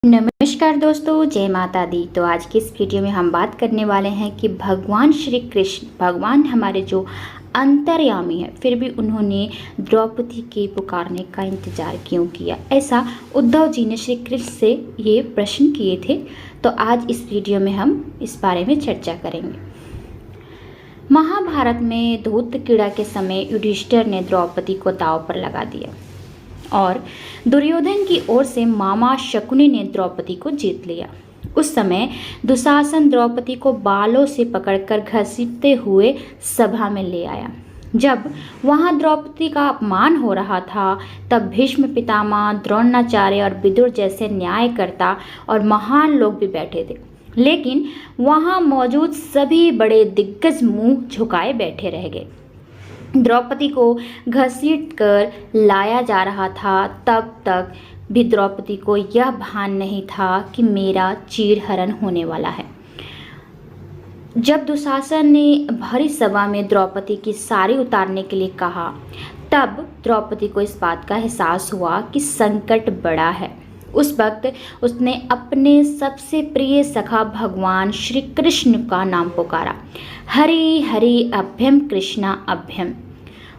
नमस्कार दोस्तों, जय माता दी। तो आज की इस वीडियो में हम बात करने वाले हैं कि भगवान श्री कृष्ण, भगवान हमारे जो अंतर्यामी है, फिर भी उन्होंने द्रौपदी के पुकारने का इंतजार क्यों किया। ऐसा उद्धव जी ने श्री कृष्ण से ये प्रश्न किए थे। तो आज इस वीडियो में हम इस बारे में चर्चा करेंगे। महाभारत में धूतक्रीड़ा के समय युधिष्ठिर ने द्रौपदी को दांव पर लगा दिया और दुर्योधन की ओर से मामा शकुनी ने द्रौपदी को जीत लिया। उस समय दुशासन द्रौपदी को बालों से पकड़कर घसीटते हुए सभा में ले आया। जब वहां द्रौपदी का अपमान हो रहा था, तब भीष्म पितामह, द्रोणाचार्य और विदुर जैसे न्यायकर्ता और महान लोग भी बैठे थे। लेकिन वहां मौजूद सभी बड़े दिग्गज मुंह झुकाए बैठे रह गए। द्रौपदी को घसीट कर लाया जा रहा था, तब तक भी द्रौपदी को यह भान नहीं था कि मेरा चीरहरण होने वाला है। जब दुशासन ने भरी सभा में द्रौपदी की साड़ी उतारने के लिए कहा, तब द्रौपदी को इस बात का एहसास हुआ कि संकट बड़ा है। उस वक्त उसने अपने सबसे प्रिय सखा भगवान श्री कृष्ण का नाम पुकारा, हरि हरि अभ्यम कृष्णा अभ्यम।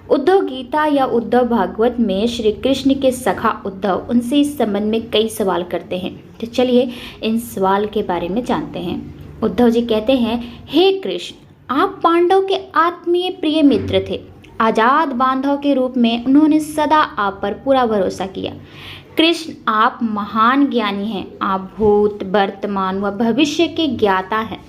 उद्धव गीता या उद्धव भागवत में श्री कृष्ण के सखा उद्धव उनसे इस संबंध में कई सवाल करते हैं। तो चलिए इन सवाल के बारे में जानते हैं। उद्धव जी कहते हैं, हे कृष्ण, आप पांडव के आत्मीय प्रिय मित्र थे। आजाद बांधव के रूप में उन्होंने सदा आप पर पूरा भरोसा किया। कृष्ण, आप महान ज्ञानी हैं। आप भूत, वर्तमान व भविष्य के ज्ञाता हैं।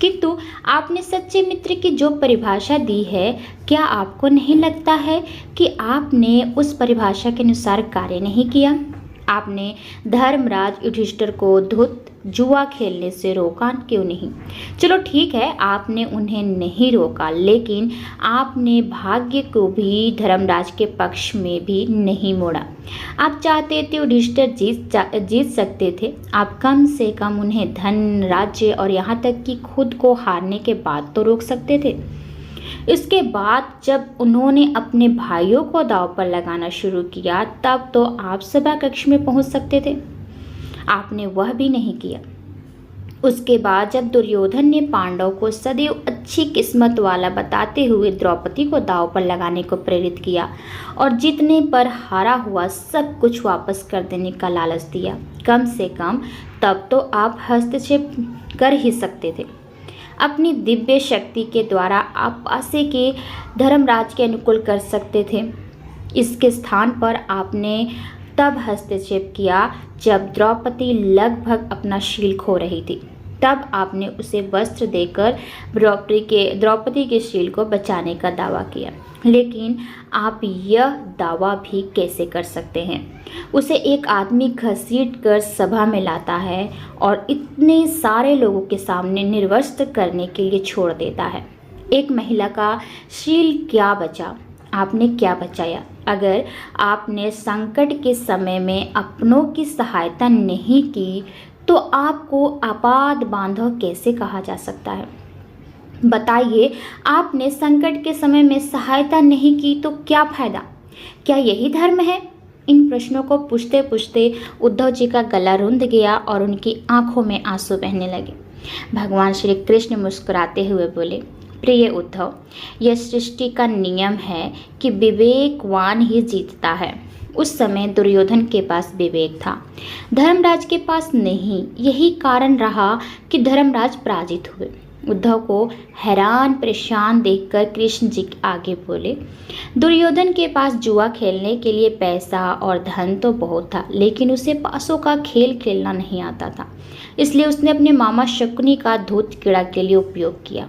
किंतु आपने सच्चे मित्र की जो परिभाषा दी है, क्या आपको नहीं लगता है कि आपने उस परिभाषा के अनुसार कार्य नहीं किया? आपने धर्मराज युधिष्ठिर को धूत जुआ खेलने से रोका क्यों नहीं? चलो ठीक है, आपने उन्हें नहीं रोका, लेकिन आपने भाग्य को भी धर्मराज के पक्ष में भी नहीं मोड़ा। आप चाहते थे युधिष्ठिर जीत सकते थे। आप कम से कम उन्हें धन, राज्य और यहाँ तक कि खुद को हारने के बाद तो रोक सकते थे। इसके बाद जब उन्होंने अपने भाइयों को दांव पर लगाना शुरू किया, तब तो आप सभा कक्ष में पहुंच सकते थे। आपने वह भी नहीं किया। उसके बाद जब दुर्योधन ने पांडव को सदैव अच्छी किस्मत वाला बताते हुए द्रौपदी को दांव पर लगाने को प्रेरित किया और जीतने पर हारा हुआ सब कुछ वापस कर देने का लालच दिया, कम से कम तब तो आप हस्तक्षेप कर ही सकते थे। अपनी दिव्य शक्ति के द्वारा आप पासे के धर्मराज के अनुकूल कर सकते थे। इसके स्थान पर आपने तब हस्तक्षेप किया जब द्रौपदी लगभग अपना शील खो रही थी। तब आपने उसे वस्त्र देकर द्रौपदी के शील को बचाने का दावा किया। लेकिन आप यह दावा भी कैसे कर सकते हैं? उसे एक आदमी घसीट कर सभा में लाता है और इतने सारे लोगों के सामने निर्वस्त्र करने के लिए छोड़ देता है। एक महिला का शील क्या बचा? आपने क्या बचाया? अगर आपने संकट के समय में अपनों की सहायता नहीं की, तो आपको आपाद बांधव कैसे कहा जा सकता है? बताइए, आपने संकट के समय में सहायता नहीं की तो क्या फायदा? क्या यही धर्म है? इन प्रश्नों को पूछते पूछते उद्धव जी का गला रुंध गया और उनकी आंखों में आंसू बहने लगे। भगवान श्री कृष्ण मुस्कुराते हुए बोले, प्रिय उद्धव, यह सृष्टि का नियम है कि विवेकवान ही जीतता है। उस समय दुर्योधन के पास विवेक था, धर्मराज के पास नहीं। यही कारण रहा कि धर्मराज पराजित हुए। उद्धव को हैरान परेशान देखकर कृष्ण जी आगे बोले, दुर्योधन के पास जुआ खेलने के लिए पैसा और धन तो बहुत था, लेकिन उसे पासों का खेल खेलना नहीं आता था। इसलिए उसने अपने मामा शकुनी का धूतक्रीड़ा के लिए उपयोग किया।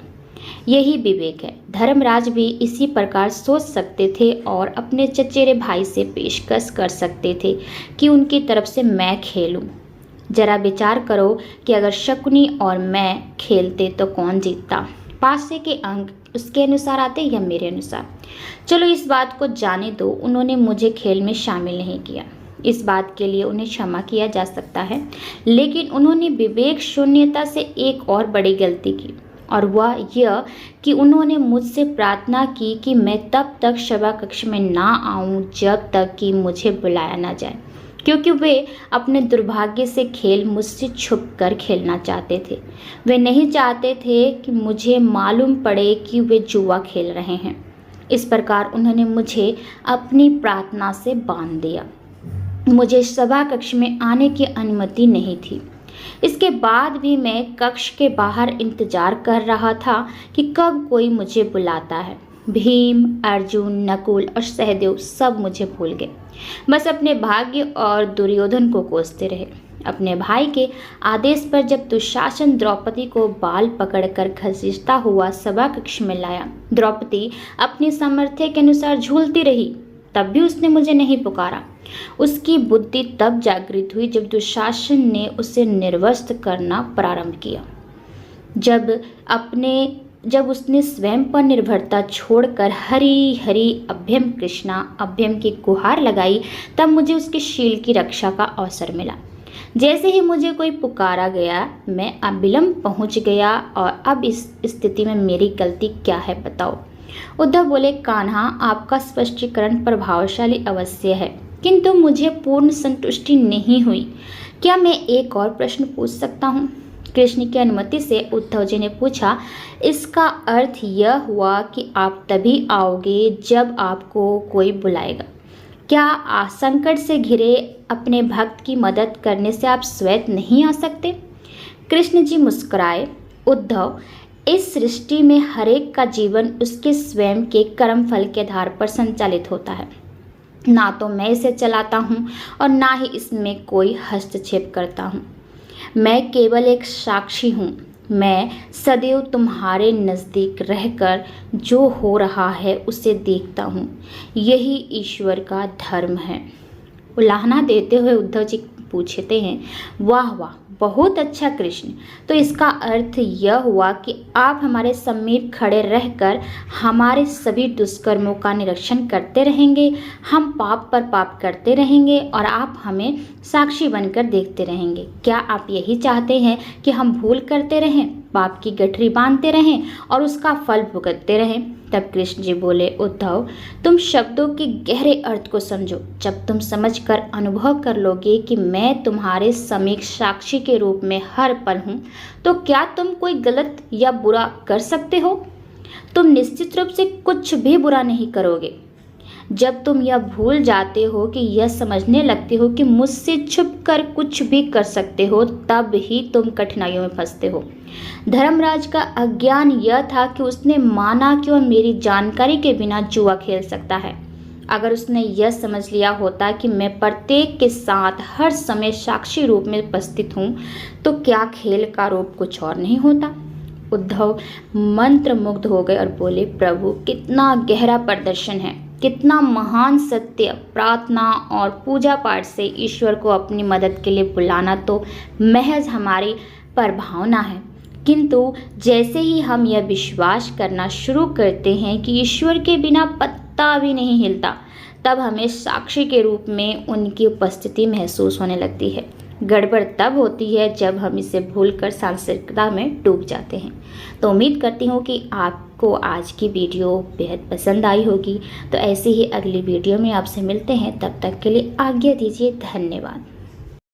यही विवेक है। धर्मराज भी इसी प्रकार सोच सकते थे और अपने चचेरे भाई से पेशकश कर सकते थे कि उनकी तरफ से मैं खेलूं। जरा विचार करो कि अगर शकुनी और मैं खेलते तो कौन जीतता? पासे के अंक उसके अनुसार आते या मेरे अनुसार? चलो इस बात को जाने दो, उन्होंने मुझे खेल में शामिल नहीं किया। इस बात के लिए उन्हें क्षमा किया जा सकता है, लेकिन उन्होंने विवेक शून्यता से एक और बड़ी गलती की, और वह यह कि उन्होंने मुझसे प्रार्थना की कि मैं तब तक सभा कक्ष में ना आऊं जब तक कि मुझे बुलाया ना जाए। क्योंकि वे अपने दुर्भाग्य से खेल मुझसे छुप कर खेलना चाहते थे। वे नहीं चाहते थे कि मुझे मालूम पड़े कि वे जुआ खेल रहे हैं। इस प्रकार उन्होंने मुझे अपनी प्रार्थना से बांध दिया। मुझे सभा कक्ष में आने की अनुमति नहीं थी। इसके बाद भी मैं कक्ष के बाहर इंतजार कर रहा था कि कब कोई मुझे बुलाता है। भीम, अर्जुन, नकुल और सहदेव सब मुझे भूल गए। बस अपने भाग्य और दुर्योधन को कोसते रहे। अपने भाई के आदेश पर जब दुशासन द्रौपदी को बाल पकड़कर घसीटता हुआ सभा कक्ष में लाया, द्रौपदी अपनी सामर्थ्य के अनुसार झूलती रही, तब भी उसने मुझे नहीं पुकारा। उसकी बुद्धि तब जागृत हुई जब दुशासन ने उसे निर्वस्त्र करना प्रारंभ किया। जब उसने स्वयं पर निर्भरता छोड़कर हरि हरि अभ्यम कृष्णा अभ्यम की गुहार लगाई, तब मुझे उसके शील की रक्षा का अवसर मिला। जैसे ही मुझे कोई पुकारा गया, मैं अविलंब पहुंच गया। और अब इस स्थिति में मेरी गलती क्या है बताओ? उद्धव बोले, कान्हा, आपका स्पष्टीकरण प्रभावशाली अवश्य है, किंतु मुझे पूर्ण संतुष्टि नहीं हुई। क्या मैं एक और प्रश्न पूछ सकता हूँ? कृष्ण की अनुमति से उद्धव जी ने पूछा। इसका अर्थ यह हुआ कि आप तभी आओगे जब आपको कोई बुलाएगा। क्या संकट से घिरे अपने भक्त की मदद करने से आप स्वयं नहीं आ सकते? कृष्ण जी मुस्कुराए। उद्धव, इस सृष्टि में हरेक का जीवन उसके स्वयं के कर्म फल के आधार पर संचालित होता है। ना तो मैं इसे चलाता हूँ और ना ही इसमें कोई हस्तक्षेप करता हूँ। मैं केवल एक साक्षी हूँ। मैं सदैव तुम्हारे नज़दीक रहकर जो हो रहा है उसे देखता हूँ। यही ईश्वर का धर्म है। उलाहना देते हुए उद्धव जी पूछते हैं, वाह वाह, बहुत अच्छा कृष्ण। तो इसका अर्थ यह हुआ कि आप हमारे समीप खड़े रहकर हमारे सभी दुष्कर्मों का निरीक्षण करते रहेंगे। हम पाप पर पाप करते रहेंगे और आप हमें साक्षी बनकर देखते रहेंगे। क्या आप यही चाहते हैं कि हम भूल करते रहें, पाप की गठरी बांधते रहें और उसका फल भुगतते रहें? तब कृष्ण जी बोले, उद्धव, तुम शब्दों के गहरे अर्थ को समझो। जब तुम समझकर अनुभव कर लोगे कि मैं तुम्हारे समीप साक्षी के रूप में हर पल हूँ, तो क्या तुम कोई गलत या बुरा कर सकते हो? तुम निश्चित रूप से कुछ भी बुरा नहीं करोगे। जब तुम यह भूल जाते हो कि यह समझने लगते हो कि मुझसे छुप कर कुछ भी कर सकते हो, तब ही तुम कठिनाइयों में फंसते हो। धर्मराज का अज्ञान यह था कि उसने माना कि वह मेरी जानकारी के बिना जुआ खेल सकता है। अगर उसने यह समझ लिया होता कि मैं प्रत्येक के साथ हर समय साक्षी रूप में उपस्थित हूँ, तो क्या खेल का रूप कुछ और नहीं होता? उद्धव मंत्रमुग्ध हो गए और बोले, प्रभु, कितना गहरा प्रदर्शन है, कितना महान सत्य। प्रार्थना और पूजा पाठ से ईश्वर को अपनी मदद के लिए बुलाना तो महज हमारी प्रभावना है, किंतु जैसे ही हम यह विश्वास करना शुरू करते हैं कि ईश्वर के बिना पत्ता भी नहीं हिलता, तब हमें साक्षी के रूप में उनकी उपस्थिति महसूस होने लगती है। गड़बड़ तब होती है जब हम इसे भूलकर सांसारिकता में डूब जाते हैं। तो उम्मीद करती हूँ कि आपको आज की वीडियो बेहद पसंद आई होगी। तो ऐसे ही अगली वीडियो में आपसे मिलते हैं, तब तक के लिए आज्ञा दीजिए। धन्यवाद।